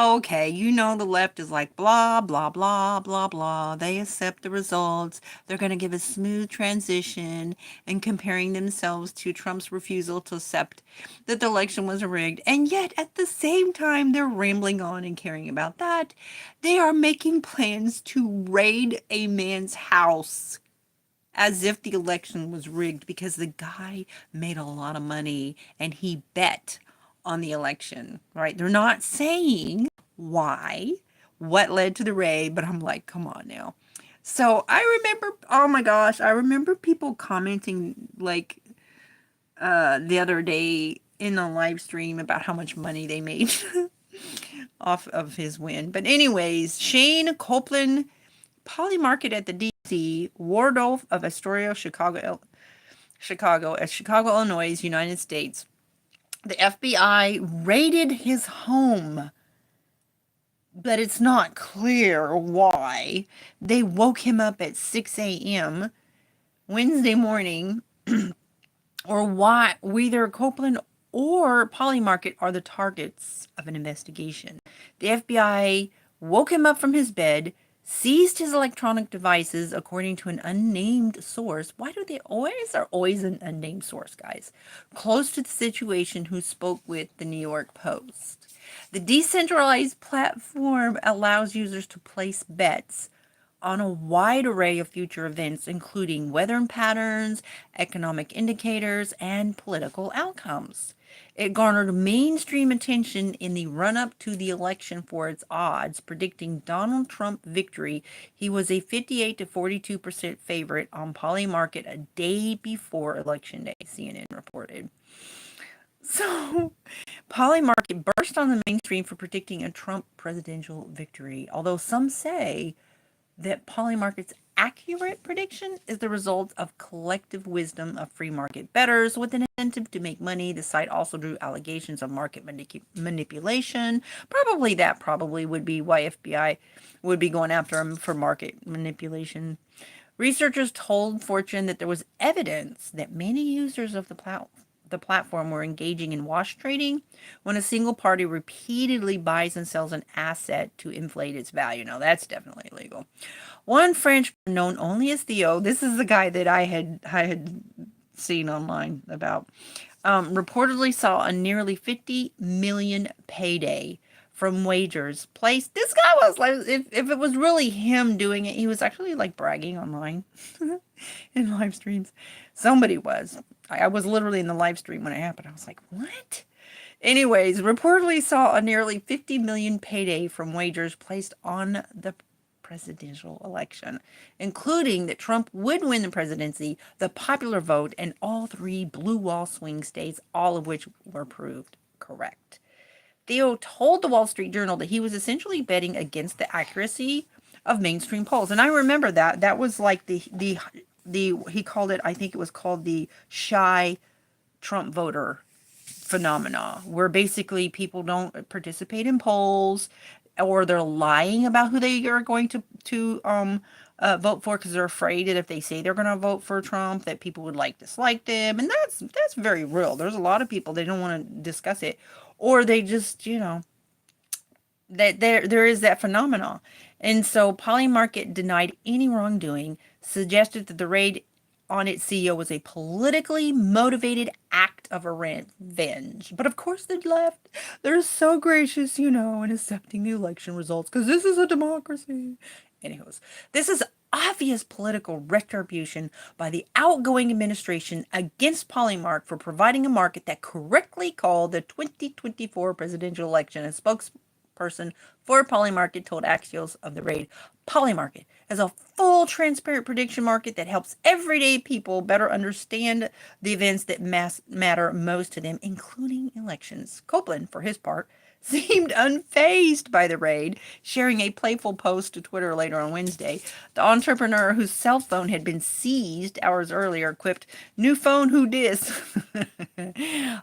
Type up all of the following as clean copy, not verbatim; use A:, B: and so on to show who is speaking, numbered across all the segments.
A: Okay, you know the left is like blah, blah, blah, blah, blah. They accept the results. They're going to give a smooth transition and comparing themselves to Trump's refusal to accept that the election was rigged. And yet, at the same time, they're rambling on and caring about that. They are making plans to raid a man's house as if the election was rigged because the guy made a lot of money and he bet on the election, right? They're not saying why, what led to the raid, but I'm like, come on now. So I remember, oh my gosh, I remember people commenting like the other day in the live stream about how much money they made off of his win. But anyways, Shane Copeland, Polymarket at the DC, Wardolph of Astoria, Chicago, Illinois, United States. The FBI raided his home, but it's not clear why. They woke him up at 6 a.m. Wednesday morning, or why either Copeland or Polymarket are the targets of an investigation. The FBI woke him up from his bed, seized his electronic devices, according to an unnamed source. Why do they always are always an unnamed source, guys? Close to the situation, who spoke with the New York Post. The decentralized platform allows users to place bets on a wide array of future events, including weather patterns, economic indicators, and political outcomes. It garnered mainstream attention in the run up to the election for its odds, predicting Donald Trump victory. He was a 58 to 42% favorite on Polymarket a day before Election Day, CNN reported. So, Polymarket burst on the mainstream for predicting a Trump presidential victory, although some say that Polymarket's accurate prediction is the result of collective wisdom of free market bettors with an incentive to make money. The site also drew allegations of market manipulation. Probably would be why FBI would be going after him for market manipulation. Researchers told Fortune that there was evidence that many users of the platform were engaging in wash trading when a single party repeatedly buys and sells an asset to inflate its value. Now, that's definitely illegal. One Frenchman known only as Theo, this is the guy that I had seen online about, reportedly saw a nearly 50 million payday from wagers placed. This guy was like, if it was really him doing it, he was actually like bragging online in live streams. Somebody was. I was literally in the live stream when it happened. I was like, what? Anyways, reportedly saw a nearly 50 million payday from wagers placed on the presidential election, including that Trump would win the presidency, the popular vote, and all three blue wall swing states, all of which were proved correct. Theo told the Wall Street Journal that he was essentially betting against the accuracy of mainstream polls. And I remember that. That was like the he called it, I think it was called the shy Trump voter phenomena, where basically people don't participate in polls, or they're lying about who they are going to vote for because they're afraid that if they say they're going to vote for Trump, that people would like dislike them, and that's very real. There's a lot of people, they don't want to discuss it, or they just, that there is that phenomenon. And so Polymarket denied any wrongdoing, suggested that the raid on its CEO was a politically motivated act of revenge. But of course, the left, they're so gracious, in accepting the election results because this is a democracy. Anyways, this is obvious political retribution by the outgoing administration against Polymark for providing a market that correctly called the 2024 presidential election. A spokesperson for Polymarket told Axios of the raid, Polymarket is a full, transparent prediction market that helps everyday people better understand the events that matter most to them, including elections. Copeland, for his part, seemed unfazed by the raid, sharing a playful post to Twitter later on Wednesday. The entrepreneur, whose cell phone had been seized hours earlier, quipped, "New phone, who dis?"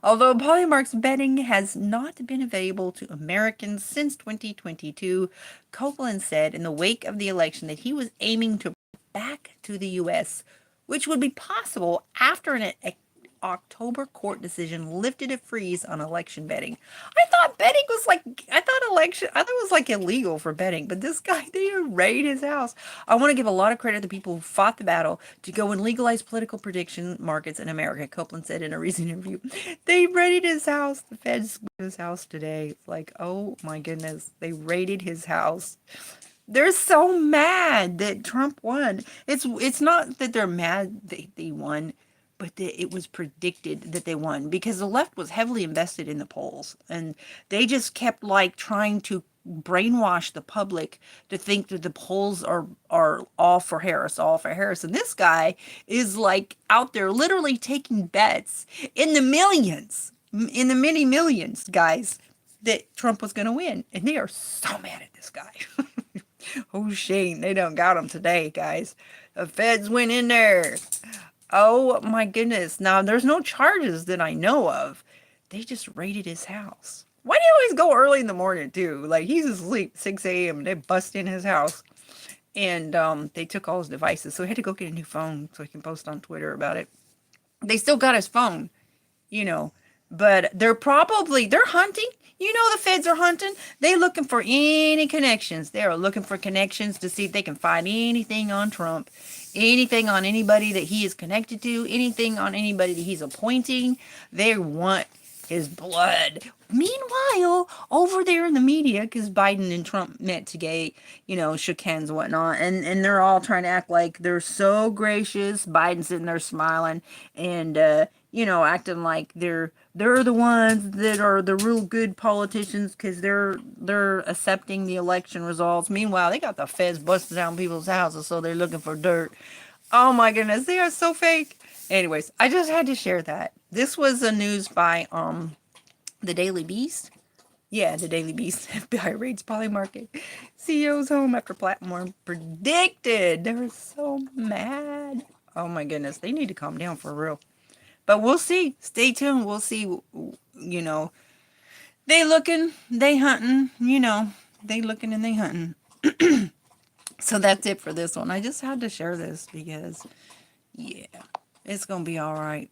A: Although Polymark's betting has not been available to Americans since 2022, Copeland said in the wake of the election that he was aiming to back to the U.S., which would be possible after an October court decision lifted a freeze on election betting. I thought betting was like, I thought it was like illegal for betting, but this guy, they raided his house. I want to give a lot of credit to the people who fought the battle to go and legalize political prediction markets in America, Copeland said in a recent interview. They raided his house. The feds went to his house today. It's like, oh my goodness, they raided his house. They're so mad that Trump won. It's not that they're mad that they won, but that it was predicted that they won because the left was heavily invested in the polls, and they just kept like trying to brainwash the public to think that the polls are all for Harris, all for Harris. And this guy is like out there literally taking bets in the millions, in the many millions, guys, that Trump was going to win. And they are so mad at this guy. Oh, shame. They done got him today, guys. The feds went in there. Oh, my goodness. Now, there's no charges that I know of. They just raided his house. Why do you always go early in the morning, too? Like, he's asleep, 6 a.m. They bust in his house. And they took all his devices. So he had to go get a new phone so he can post on Twitter about it. They still got his phone, you know. But they're hunting. You know the feds are hunting. They're looking for any connections. They are looking for connections to see if they can find anything on Trump, anything on anybody that he is connected to, anything on anybody that he's appointing. They want his blood. Meanwhile, over there in the media, because Biden and Trump met today, you know, shook hands and whatnot, and they're all trying to act like they're so gracious. Biden's sitting there smiling and, you know, acting like they're the ones that are the real good politicians because they're accepting the election results. Meanwhile, they got the feds busting down people's houses, so they're looking for dirt. Oh my goodness, they are so fake. Anyways, I just had to share that. This was the news by the Daily Beast. Yeah, the Daily Beast. FBI raids Polymarket. CEO's home after platform predicted. They were so mad. Oh my goodness, they need to calm down for real. But we'll see. Stay tuned. We'll see. You know, they looking, they hunting. You know, they looking and they hunting. So that's it for this one. I just had to share this because, yeah, it's gonna be all right.